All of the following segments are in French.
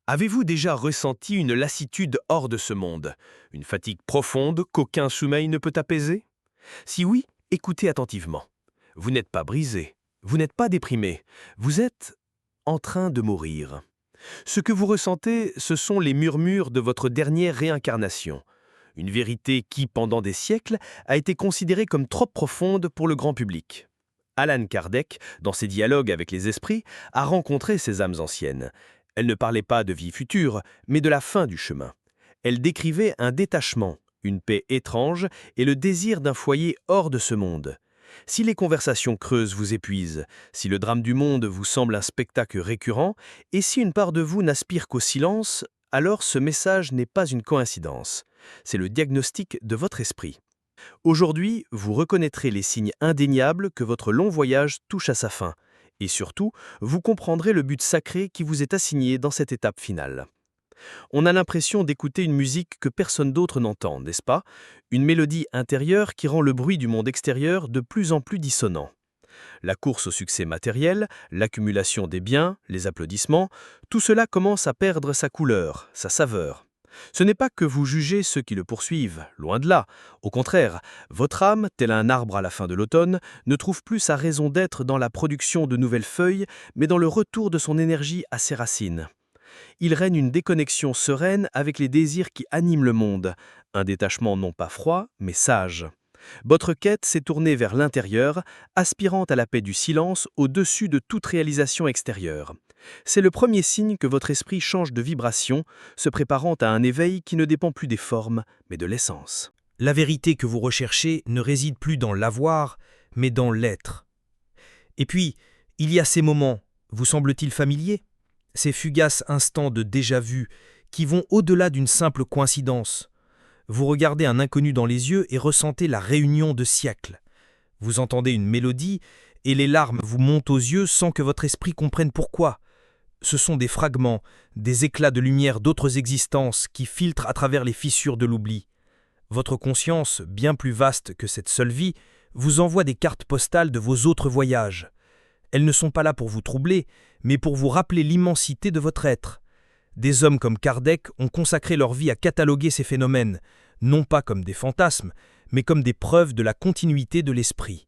Avez-vous déjà ressenti une lassitude hors de ce monde, une fatigue profonde qu'aucun sommeil ne peut apaiser? Si oui, écoutez attentivement. Vous n'êtes pas brisé, vous n'êtes pas déprimé, vous êtes en train de mourir. Ce que vous ressentez, ce sont les murmures de votre dernière réincarnation, une vérité qui, pendant des siècles, a été considérée comme trop profonde pour le grand public. Allan Kardec, dans ses dialogues avec les esprits, a rencontré ces âmes anciennes. Elles ne parlaient pas de vie future, mais de la fin du chemin. Elles décrivaient un détachement, une paix étrange et le désir d'un foyer hors de ce monde. Si les conversations creuses vous épuisent, si le drame du monde vous semble un spectacle récurrent, et si une part de vous n'aspire qu'au silence, alors ce message n'est pas une coïncidence. C'est le diagnostic de votre esprit. Aujourd'hui, vous reconnaîtrez les signes indéniables que votre long voyage touche à sa fin. Et surtout, vous comprendrez le but sacré qui vous est assigné dans cette étape finale. On a l'impression d'écouter une musique que personne d'autre n'entend, n'est-ce pas? Une mélodie intérieure qui rend le bruit du monde extérieur de plus en plus dissonant. La course au succès matériel, l'accumulation des biens, les applaudissements, tout cela commence à perdre sa couleur, sa saveur. Ce n'est pas que vous jugez ceux qui le poursuivent, loin de là. Au contraire, votre âme, tel un arbre à la fin de l'automne, ne trouve plus sa raison d'être dans la production de nouvelles feuilles, mais dans le retour de son énergie à ses racines. Il règne une déconnexion sereine avec les désirs qui animent le monde, un détachement non pas froid, mais sage. Votre quête s'est tournée vers l'intérieur, aspirant à la paix du silence au-dessus de toute réalisation extérieure. C'est le premier signe que votre esprit change de vibration, se préparant à un éveil qui ne dépend plus des formes, mais de l'essence. La vérité que vous recherchez ne réside plus dans l'avoir, mais dans l'être. Et puis, il y a ces moments, vous semble-t-il familiers? Ces fugaces instants de déjà-vu qui vont au-delà d'une simple coïncidence. Vous regardez un inconnu dans les yeux et ressentez la réunion de siècles. Vous entendez une mélodie et les larmes vous montent aux yeux sans que votre esprit comprenne pourquoi. Ce sont des fragments, des éclats de lumière d'autres existences qui filtrent à travers les fissures de l'oubli. Votre conscience, bien plus vaste que cette seule vie, vous envoie des cartes postales de vos autres voyages. Elles ne sont pas là pour vous troubler, mais pour vous rappeler l'immensité de votre être. Des hommes comme Kardec ont consacré leur vie à cataloguer ces phénomènes, non pas comme des fantasmes, mais comme des preuves de la continuité de l'esprit.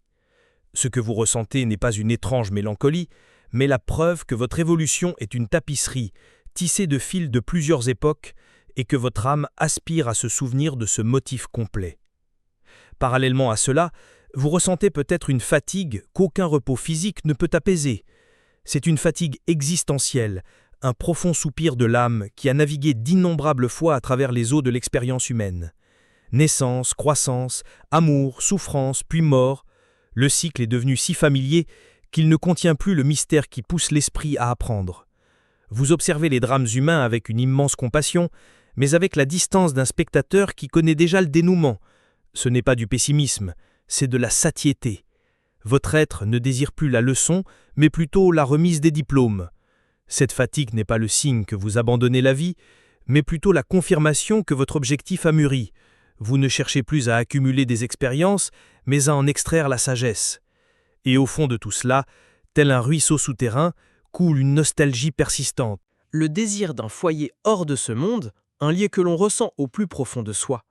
Ce que vous ressentez n'est pas une étrange mélancolie, mais la preuve que votre évolution est une tapisserie, tissée de fils de plusieurs époques, et que votre âme aspire à se souvenir de ce motif complet. Parallèlement à cela, vous ressentez peut-être une fatigue qu'aucun repos physique ne peut apaiser. C'est une fatigue existentielle, un profond soupir de l'âme qui a navigué d'innombrables fois à travers les eaux de l'expérience humaine. Naissance, croissance, amour, souffrance, puis mort, le cycle est devenu si familier qu'il ne contient plus le mystère qui pousse l'esprit à apprendre. Vous observez les drames humains avec une immense compassion, mais avec la distance d'un spectateur qui connaît déjà le dénouement. Ce n'est pas du pessimisme, c'est de la satiété. Votre être ne désire plus la leçon, mais plutôt la remise des diplômes. Cette fatigue n'est pas le signe que vous abandonnez la vie, mais plutôt la confirmation que votre objectif a mûri. Vous ne cherchez plus à accumuler des expériences, mais à en extraire la sagesse. Et au fond de tout cela, tel un ruisseau souterrain, coule une nostalgie persistante. Le désir d'un foyer hors de ce monde, un lieu que l'on ressent au plus profond de soi.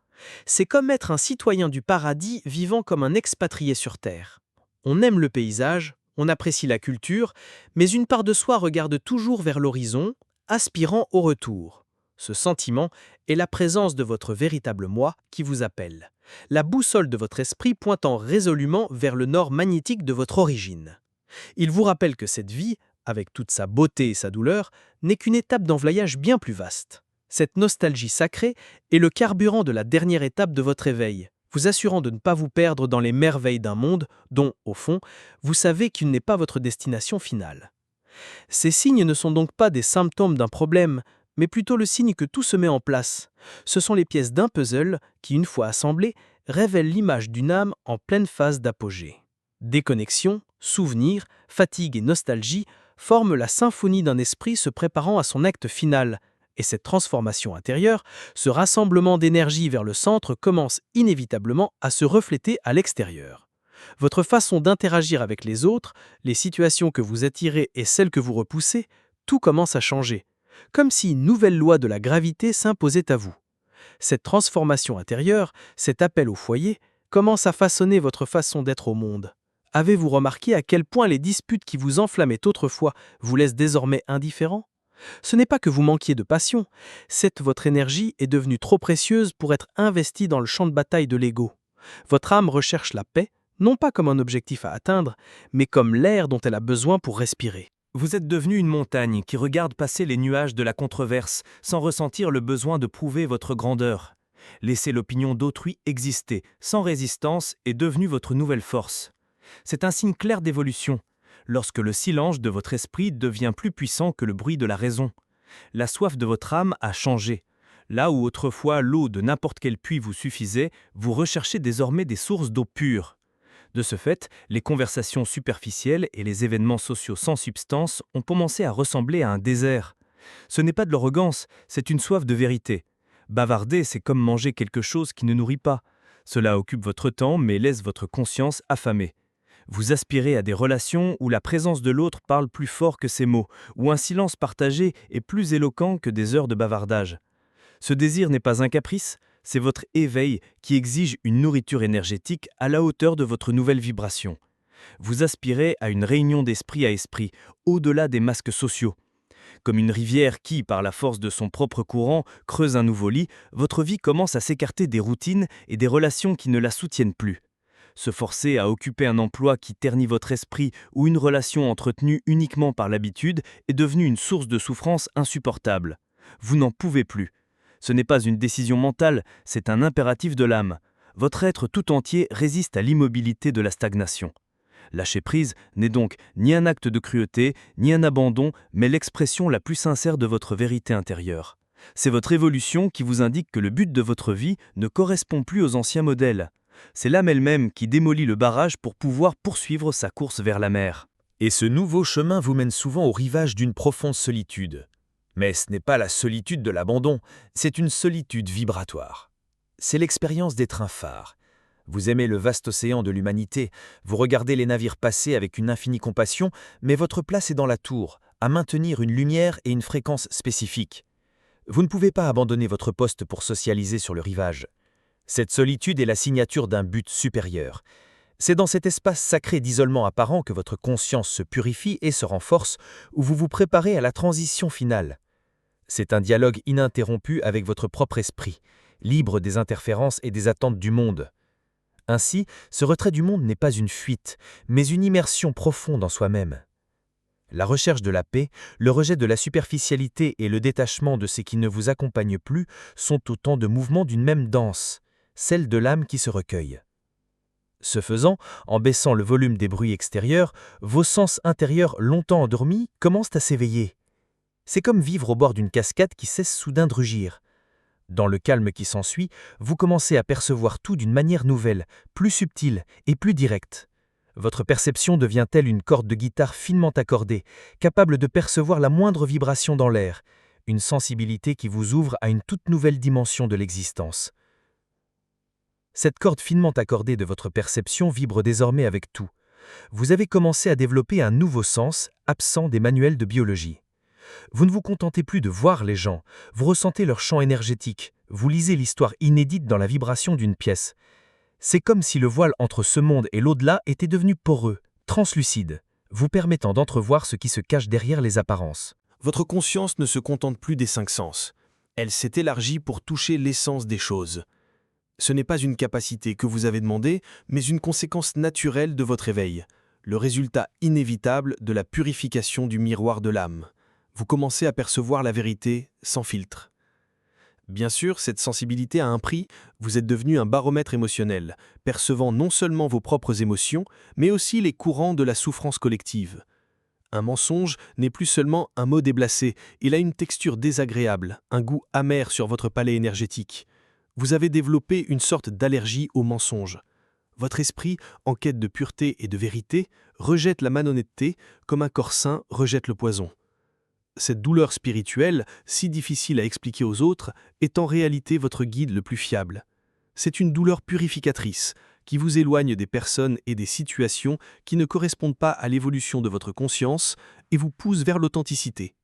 C'est comme être un citoyen du paradis vivant comme un expatrié sur Terre. On aime le paysage, on apprécie la culture, mais une part de soi regarde toujours vers l'horizon, aspirant au retour. Ce sentiment est la présence de votre véritable moi qui vous appelle, la boussole de votre esprit pointant résolument vers le nord magnétique de votre origine. Il vous rappelle que cette vie, avec toute sa beauté et sa douleur, n'est qu'une étape d'envoyage bien plus vaste. Cette nostalgie sacrée est le carburant de la dernière étape de votre éveil, vous assurant de ne pas vous perdre dans les merveilles d'un monde dont, au fond, vous savez qu'il n'est pas votre destination finale. Ces signes ne sont donc pas des symptômes d'un problème, mais plutôt le signe que tout se met en place. Ce sont les pièces d'un puzzle qui, une fois assemblées, révèlent l'image d'une âme en pleine phase d'apogée. Déconnexion, souvenirs, fatigue et nostalgie forment la symphonie d'un esprit se préparant à son acte final, et cette transformation intérieure, ce rassemblement d'énergie vers le centre commence inévitablement à se refléter à l'extérieur. Votre façon d'interagir avec les autres, les situations que vous attirez et celles que vous repoussez, tout commence à changer. comme si une nouvelle loi de la gravité s'imposait à vous. Cette transformation intérieure, cet appel au foyer, commence à façonner votre façon d'être au monde. Avez-vous remarqué à quel point les disputes qui vous enflammaient autrefois vous laissent désormais indifférent? Ce n'est pas que vous manquiez de passion, c'est que votre énergie est devenue trop précieuse pour être investie dans le champ de bataille de l'ego. Votre âme recherche la paix, non pas comme un objectif à atteindre, mais comme l'air dont elle a besoin pour respirer. Vous êtes devenu une montagne qui regarde passer les nuages de la controverse sans ressentir le besoin de prouver votre grandeur. Laisser l'opinion d'autrui exister sans résistance est devenu votre nouvelle force. C'est un signe clair d'évolution, lorsque le silence de votre esprit devient plus puissant que le bruit de la raison. La soif de votre âme a changé. Là où autrefois l'eau de n'importe quel puits vous suffisait, vous recherchez désormais des sources d'eau pure. De ce fait, les conversations superficielles et les événements sociaux sans substance ont commencé à ressembler à un désert. Ce n'est pas de l'arrogance, c'est une soif de vérité. Bavarder, c'est comme manger quelque chose qui ne nourrit pas. Cela occupe votre temps mais laisse votre conscience affamée. Vous aspirez à des relations où la présence de l'autre parle plus fort que ses mots, où un silence partagé est plus éloquent que des heures de bavardage. Ce désir n'est pas un caprice, c'est votre éveil qui exige une nourriture énergétique à la hauteur de votre nouvelle vibration. Vous aspirez à une réunion d'esprit à esprit, au-delà des masques sociaux. Comme une rivière qui, par la force de son propre courant, creuse un nouveau lit, votre vie commence à s'écarter des routines et des relations qui ne la soutiennent plus. Se forcer à occuper un emploi qui ternit votre esprit ou une relation entretenue uniquement par l'habitude est devenue une source de souffrance insupportable. Vous n'en pouvez plus. Ce n'est pas une décision mentale, c'est un impératif de l'âme. Votre être tout entier résiste à l'immobilité de la stagnation. Lâcher prise n'est donc ni un acte de cruauté, ni un abandon, mais l'expression la plus sincère de votre vérité intérieure. C'est votre évolution qui vous indique que le but de votre vie ne correspond plus aux anciens modèles. C'est l'âme elle-même qui démolit le barrage pour pouvoir poursuivre sa course vers la mer. Et ce nouveau chemin vous mène souvent au rivage d'une profonde solitude. Mais ce n'est pas la solitude de l'abandon, c'est une solitude vibratoire. C'est l'expérience d'être un phare. Vous aimez le vaste océan de l'humanité, vous regardez les navires passer avec une infinie compassion, mais votre place est dans la tour, à maintenir une lumière et une fréquence spécifiques. Vous ne pouvez pas abandonner votre poste pour socialiser sur le rivage. Cette solitude est la signature d'un but supérieur. C'est dans cet espace sacré d'isolement apparent que votre conscience se purifie et se renforce, où vous vous préparez à la transition finale. C'est un dialogue ininterrompu avec votre propre esprit, libre des interférences et des attentes du monde. Ainsi, ce retrait du monde n'est pas une fuite, mais une immersion profonde en soi-même. La recherche de la paix, le rejet de la superficialité et le détachement de ce qui ne vous accompagne plus sont autant de mouvements d'une même danse, celle de l'âme qui se recueille. Ce faisant, en baissant le volume des bruits extérieurs, vos sens intérieurs longtemps endormis commencent à s'éveiller. C'est comme vivre au bord d'une cascade qui cesse soudain de rugir. Dans le calme qui s'ensuit, vous commencez à percevoir tout d'une manière nouvelle, plus subtile et plus directe. Votre perception devient telle une corde de guitare finement accordée, capable de percevoir la moindre vibration dans l'air, une sensibilité qui vous ouvre à une toute nouvelle dimension de l'existence. Cette corde finement accordée de votre perception vibre désormais avec tout. Vous avez commencé à développer un nouveau sens, absent des manuels de biologie. Vous ne vous contentez plus de voir les gens, vous ressentez leur champ énergétique, vous lisez l'histoire inédite dans la vibration d'une pièce. C'est comme si le voile entre ce monde et l'au-delà était devenu poreux, translucide, vous permettant d'entrevoir ce qui se cache derrière les apparences. Votre conscience ne se contente plus des 5 sens. Elle s'est élargie pour toucher l'essence des choses. Ce n'est pas une capacité que vous avez demandée, mais une conséquence naturelle de votre éveil, le résultat inévitable de la purification du miroir de l'âme. Vous commencez à percevoir la vérité sans filtre. Bien sûr, cette sensibilité a un prix, vous êtes devenu un baromètre émotionnel, percevant non seulement vos propres émotions, mais aussi les courants de la souffrance collective. Un mensonge n'est plus seulement un mot déplacé, il a une texture désagréable, un goût amer sur votre palais énergétique. Vous avez développé une sorte d'allergie au mensonge. Votre esprit, en quête de pureté et de vérité, rejette la malhonnêteté comme un corps sain rejette le poison. Cette douleur spirituelle, si difficile à expliquer aux autres, est en réalité votre guide le plus fiable. C'est une douleur purificatrice qui vous éloigne des personnes et des situations qui ne correspondent pas à l'évolution de votre conscience et vous pousse vers l'authenticité.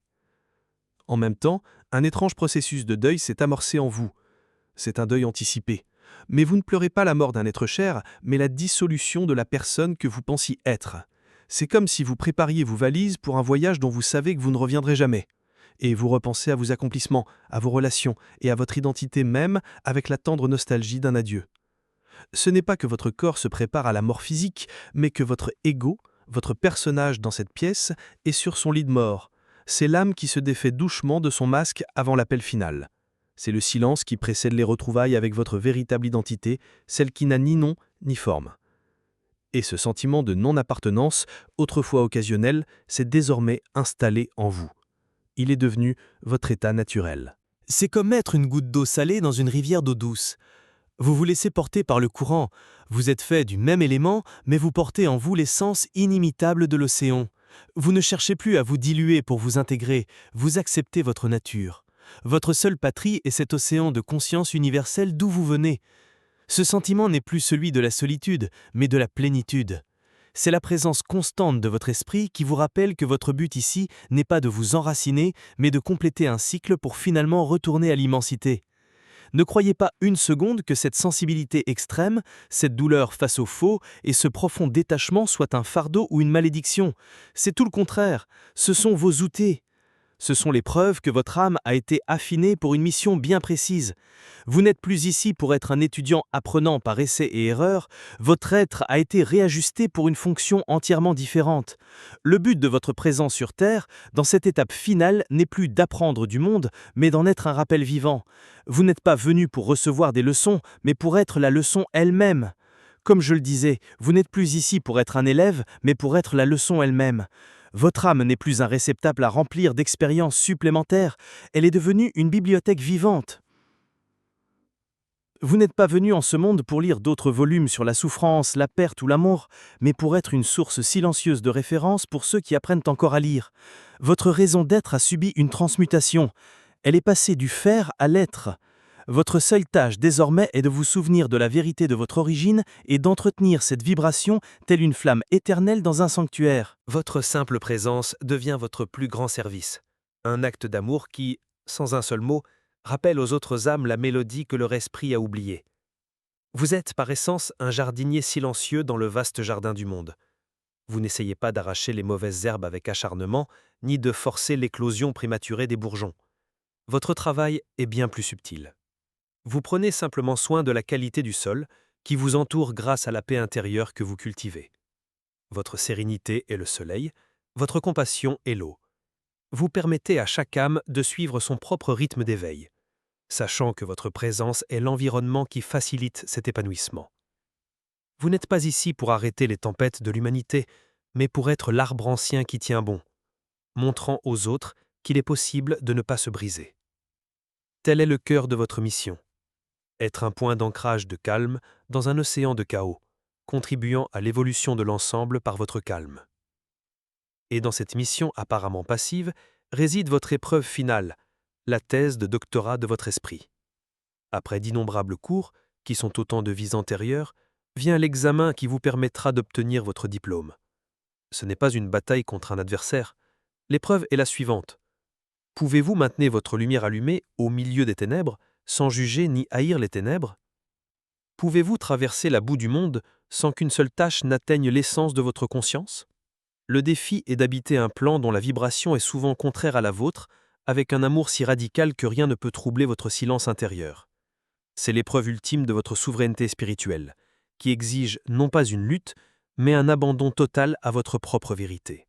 En même temps, un étrange processus de deuil s'est amorcé en vous. C'est un deuil anticipé. Mais vous ne pleurez pas la mort d'un être cher, mais la dissolution de la personne que vous pensiez être. C'est comme si vous prépariez vos valises pour un voyage dont vous savez que vous ne reviendrez jamais. Et vous repensez à vos accomplissements, à vos relations et à votre identité même avec la tendre nostalgie d'un adieu. Ce n'est pas que votre corps se prépare à la mort physique, mais que votre ego, votre personnage dans cette pièce, est sur son lit de mort. C'est l'âme qui se défait doucement de son masque avant l'appel final. C'est le silence qui précède les retrouvailles avec votre véritable identité, celle qui n'a ni nom ni forme. Et ce sentiment de non-appartenance, autrefois occasionnel, s'est désormais installé en vous. Il est devenu votre état naturel. C'est comme mettre une goutte d'eau salée dans une rivière d'eau douce. Vous vous laissez porter par le courant. Vous êtes fait du même élément, mais vous portez en vous l'essence inimitable de l'océan. Vous ne cherchez plus à vous diluer pour vous intégrer, vous acceptez votre nature. Votre seule patrie est cet océan de conscience universelle d'où vous venez. Ce sentiment n'est plus celui de la solitude, mais de la plénitude. C'est la présence constante de votre esprit qui vous rappelle que votre but ici n'est pas de vous enraciner, mais de compléter un cycle pour finalement retourner à l'immensité. Ne croyez pas une seconde que cette sensibilité extrême, cette douleur face au faux et ce profond détachement soit un fardeau ou une malédiction. C'est tout le contraire. Ce sont vos outils. Ce sont les preuves que votre âme a été affinée pour une mission bien précise. Vous n'êtes plus ici pour être un étudiant apprenant par essai et erreur, votre être a été réajusté pour une fonction entièrement différente. Le but de votre présence sur Terre, dans cette étape finale, n'est plus d'apprendre du monde, mais d'en être un rappel vivant. Vous n'êtes pas venu pour recevoir des leçons, mais pour être la leçon elle-même. Comme je le disais, vous n'êtes plus ici pour être un élève, mais pour être la leçon elle-même. Votre âme n'est plus un réceptacle à remplir d'expériences supplémentaires, elle est devenue une bibliothèque vivante. Vous n'êtes pas venu en ce monde pour lire d'autres volumes sur la souffrance, la perte ou l'amour, mais pour être une source silencieuse de référence pour ceux qui apprennent encore à lire. Votre raison d'être a subi une transmutation. Elle est passée du faire à l'être. Votre seule tâche désormais est de vous souvenir de la vérité de votre origine et d'entretenir cette vibration telle une flamme éternelle dans un sanctuaire. Votre simple présence devient votre plus grand service. Un acte d'amour qui, sans un seul mot, rappelle aux autres âmes la mélodie que leur esprit a oubliée. Vous êtes par essence un jardinier silencieux dans le vaste jardin du monde. Vous n'essayez pas d'arracher les mauvaises herbes avec acharnement, ni de forcer l'éclosion prématurée des bourgeons. Votre travail est bien plus subtil. Vous prenez simplement soin de la qualité du sol, qui vous entoure grâce à la paix intérieure que vous cultivez. Votre sérénité est le soleil, votre compassion est l'eau. Vous permettez à chaque âme de suivre son propre rythme d'éveil, sachant que votre présence est l'environnement qui facilite cet épanouissement. Vous n'êtes pas ici pour arrêter les tempêtes de l'humanité, mais pour être l'arbre ancien qui tient bon, montrant aux autres qu'il est possible de ne pas se briser. Tel est le cœur de votre mission. Être un point d'ancrage de calme dans un océan de chaos, contribuant à l'évolution de l'ensemble par votre calme. Et dans cette mission apparemment passive réside votre épreuve finale, la thèse de doctorat de votre esprit. Après d'innombrables cours, qui sont autant de vies antérieures, vient l'examen qui vous permettra d'obtenir votre diplôme. Ce n'est pas une bataille contre un adversaire. L'épreuve est la suivante. Pouvez-vous maintenir votre lumière allumée au milieu des ténèbres, sans juger ni haïr les ténèbres? Pouvez-vous traverser la boue du monde sans qu'une seule tâche n'atteigne l'essence de votre conscience? Le défi est d'habiter un plan dont la vibration est souvent contraire à la vôtre, avec un amour si radical que rien ne peut troubler votre silence intérieur. C'est l'épreuve ultime de votre souveraineté spirituelle, qui exige non pas une lutte, mais un abandon total à votre propre vérité.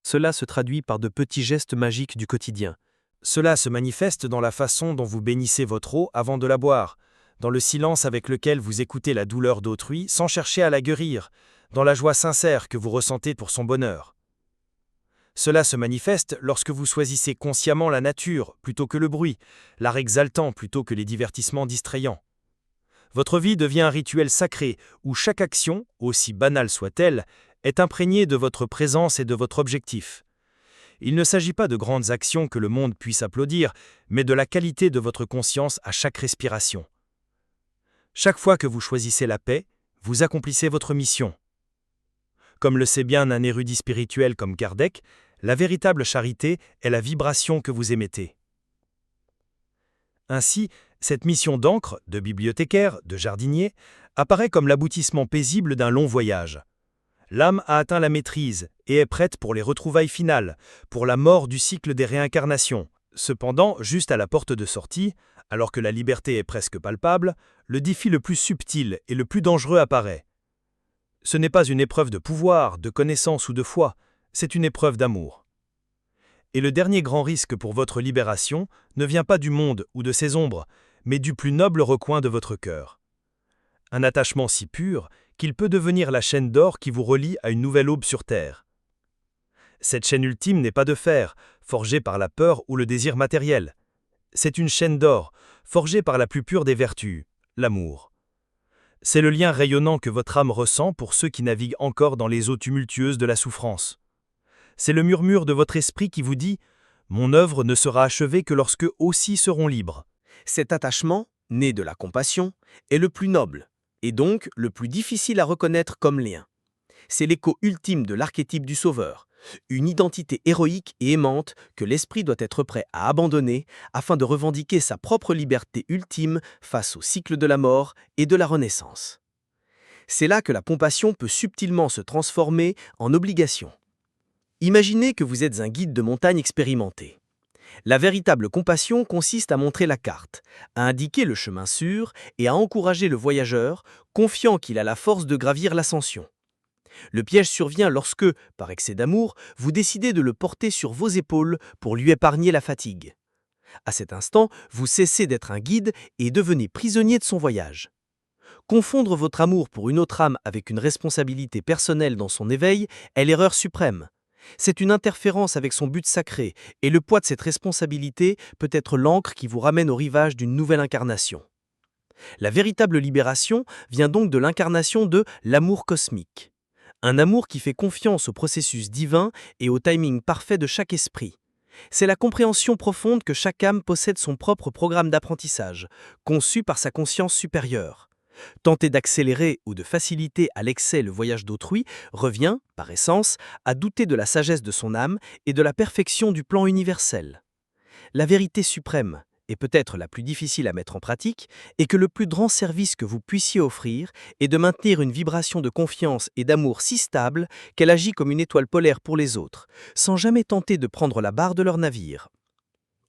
Cela se traduit par de petits gestes magiques du quotidien. Cela se manifeste dans la façon dont vous bénissez votre eau avant de la boire, dans le silence avec lequel vous écoutez la douleur d'autrui sans chercher à la guérir, dans la joie sincère que vous ressentez pour son bonheur. Cela se manifeste lorsque vous choisissez consciemment la nature plutôt que le bruit, l'art exaltant plutôt que les divertissements distrayants. Votre vie devient un rituel sacré où chaque action, aussi banale soit-elle, est imprégnée de votre présence et de votre objectif. Il ne s'agit pas de grandes actions que le monde puisse applaudir, mais de la qualité de votre conscience à chaque respiration. Chaque fois que vous choisissez la paix, vous accomplissez votre mission. Comme le sait bien un érudit spirituel comme Kardec, La véritable charité est la vibration que vous émettez. Ainsi, cette mission d'encre, de bibliothécaire, de jardinier, apparaît comme l'aboutissement paisible d'un long voyage. L'âme a atteint la maîtrise et est prête pour les retrouvailles finales, pour la mort du cycle des réincarnations. Cependant, juste à la porte de sortie, alors que la liberté est presque palpable, le défi le plus subtil et le plus dangereux apparaît. Ce n'est pas une épreuve de pouvoir, de connaissance ou de foi, c'est une épreuve d'amour. Et le dernier grand risque pour votre libération ne vient pas du monde ou de ses ombres, mais du plus noble recoin de votre cœur. Un attachement si pur qu'il peut devenir la chaîne d'or qui vous relie à une nouvelle aube sur terre. Cette chaîne ultime n'est pas de fer, forgée par la peur ou le désir matériel. C'est une chaîne d'or, forgée par la plus pure des vertus, l'amour. C'est le lien rayonnant que votre âme ressent pour ceux qui naviguent encore dans les eaux tumultueuses de la souffrance. C'est le murmure de votre esprit qui vous dit « Mon œuvre ne sera achevée que lorsque aussi seront libres ». Cet attachement, né de la compassion, est le plus noble, et donc le plus difficile à reconnaître comme lien. C'est l'écho ultime de l'archétype du sauveur, une identité héroïque et aimante que l'esprit doit être prêt à abandonner afin de revendiquer sa propre liberté ultime face au cycle de la mort et de la renaissance. C'est là que la compassion peut subtilement se transformer en obligation. Imaginez que vous êtes un guide de montagne expérimenté. La véritable compassion consiste à montrer la carte, à indiquer le chemin sûr et à encourager le voyageur, confiant qu'il a la force de gravir l'ascension. Le piège survient lorsque, par excès d'amour, vous décidez de le porter sur vos épaules pour lui épargner la fatigue. À cet instant, vous cessez d'être un guide et devenez prisonnier de son voyage. Confondre votre amour pour une autre âme avec une responsabilité personnelle dans son éveil est l'erreur suprême. C'est une interférence avec son but sacré, et le poids de cette responsabilité peut être l'ancre qui vous ramène au rivage d'une nouvelle incarnation. La véritable libération vient donc de l'incarnation de l'amour cosmique. Un amour qui fait confiance au processus divin et au timing parfait de chaque esprit. C'est la compréhension profonde que chaque âme possède son propre programme d'apprentissage, conçu par sa conscience supérieure. Tenter d'accélérer ou de faciliter à l'excès le voyage d'autrui revient, par essence, à douter de la sagesse de son âme et de la perfection du plan universel. La vérité suprême, et peut-être la plus difficile à mettre en pratique, est que le plus grand service que vous puissiez offrir est de maintenir une vibration de confiance et d'amour si stable qu'elle agit comme une étoile polaire pour les autres, sans jamais tenter de prendre la barre de leur navire.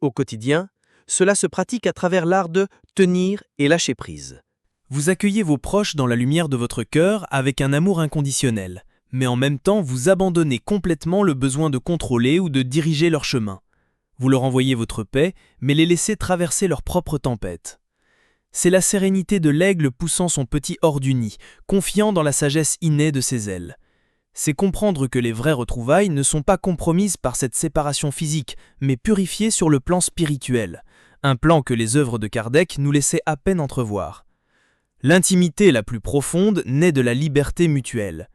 Au quotidien, cela se pratique à travers l'art de tenir et lâcher prise. Vous accueillez vos proches dans la lumière de votre cœur avec un amour inconditionnel, mais en même temps vous abandonnez complètement le besoin de contrôler ou de diriger leur chemin. Vous leur envoyez votre paix, mais les laissez traverser leur propre tempête. C'est la sérénité de l'aigle poussant son petit hors du nid, confiant dans la sagesse innée de ses ailes. C'est comprendre que les vraies retrouvailles ne sont pas compromises par cette séparation physique, mais purifiées sur le plan spirituel, un plan que les œuvres de Kardec nous laissaient à peine entrevoir. L'intimité la plus profonde naît de la liberté mutuelle.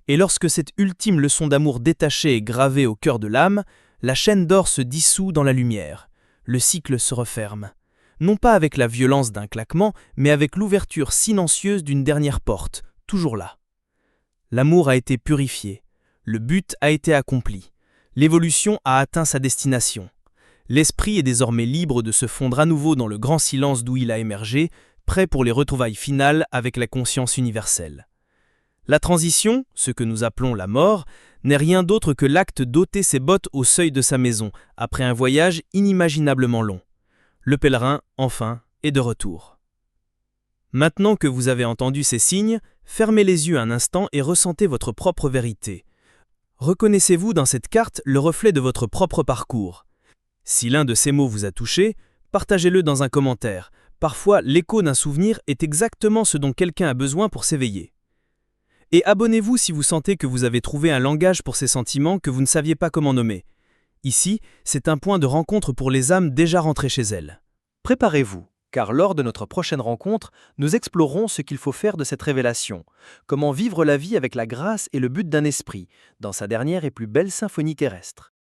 Et lorsque cette ultime leçon d'amour détachée est gravée au cœur de l'âme, la chaîne d'or se dissout dans la lumière. Le cycle se referme. Non pas avec la violence d'un claquement, mais avec l'ouverture silencieuse d'une dernière porte, toujours là. L'amour a été purifié. Le but a été accompli. L'évolution a atteint sa destination. L'esprit est désormais libre de se fondre à nouveau dans le grand silence d'où il a émergé, prêt pour les retrouvailles finales avec la conscience universelle. La transition, ce que nous appelons la mort, n'est rien d'autre que l'acte d'ôter ses bottes au seuil de sa maison, après un voyage inimaginablement long. Le pèlerin, enfin, est de retour. Maintenant que vous avez entendu ces signes, fermez les yeux un instant et ressentez votre propre vérité. Reconnaissez-vous dans cette carte le reflet de votre propre parcours. Si l'un de ces mots vous a touché, partagez-le dans un commentaire. Parfois, l'écho d'un souvenir est exactement ce dont quelqu'un a besoin pour s'éveiller. Et abonnez-vous si vous sentez que vous avez trouvé un langage pour ces sentiments que vous ne saviez pas comment nommer. Ici, c'est un point de rencontre pour les âmes déjà rentrées chez elles. Préparez-vous, car lors de notre prochaine rencontre, nous explorerons ce qu'il faut faire de cette révélation, comment vivre la vie avec la grâce et le but d'un esprit, dans sa dernière et plus belle symphonie terrestre.